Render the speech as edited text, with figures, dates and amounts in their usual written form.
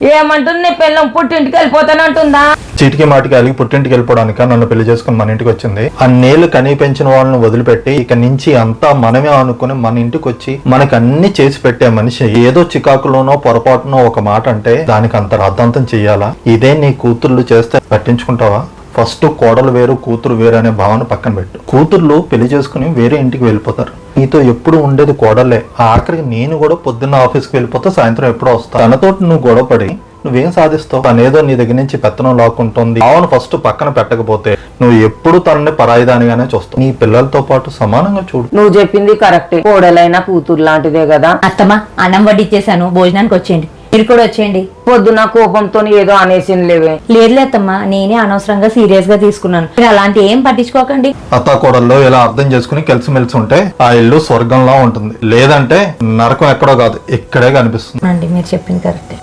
ఏమంటుంది నీ పిల్లం పుట్టింటికి వెళ్ళిపోతానంటుందా? చీటికి మాటికి అలిగి పుట్టింటికి వెళ్ళిపోవడానిక నన్ను పెళ్లి చేసుకుని మన ఇంటికి వచ్చింది. అన్నేళ్లు కనీ పెంచిన వాళ్ళని వదిలిపెట్టి ఇక నుంచి అంతా మనమే అనుకుని మన ఇంటికి వచ్చి మనకి అన్ని చేసి పెట్టే మనిషి ఏదో చికాకులోనో పొరపాటునో ఒక మాట అంటే దానికి అంత రాద్ధాంతం చెయ్యాలా? ఇదే నీ కూతుర్లు చేస్తే పట్టించుకుంటావా? ఫస్ట్ కోడలు వేరు కూతురు వేరు అనే భావన పక్కన పెట్టు. కూతుర్లు పెళ్లి చేసుకుని వేరే ఇంటికి వెళ్ళిపోతారు. నీతో ఎప్పుడు ఉండేది కోడలే. ఆఖరికి నేను కూడా పొద్దున్న ఆఫీస్కి వెళ్ళిపోతా, సాయంత్రం ఎప్పుడో వస్తా. తనతోటి నువ్వు గొడవపడి నువ్వేం సాధిస్తావు? తనేదో నీ దగ్గర నుంచి పెత్తనం లాక్కుంటుంది. భావన ఫస్ట్ పక్కన పెట్టకపోతే నువ్వు ఎప్పుడు తనని పరాయిదానిగానే చూస్తావు. నీ పిల్లలతో పాటు సమానంగా చూడు. నువ్వు చెప్పింది కరెక్టే. కోడలైనా కూతురు లాంటిదే కదా. అత్తమ్మా, అన్నం వడ్డిచ్చేసాను, భోజనానికి వచ్చేయండి. మీరు కూడా వచ్చేయండి. పొద్దున కోపంతో ఏదో అనేసింది లేవే. లేదు అత్తమ్మా, నేనే అనవసరంగా సీరియస్ గా తీసుకున్నాను. మీరు అలాంటి ఏం పట్టించుకోకండి. అత్తా కోడల్లో ఇలా అర్థం చేసుకుని కలిసిమెలిసి ఉంటే ఆ ఇల్లు స్వర్గంలా ఉంటుంది. లేదంటే నరకం ఎక్కడో కాదు, ఇక్కడే కనిపిస్తుంది. అండి మీరు చెప్పింది కరెక్టే.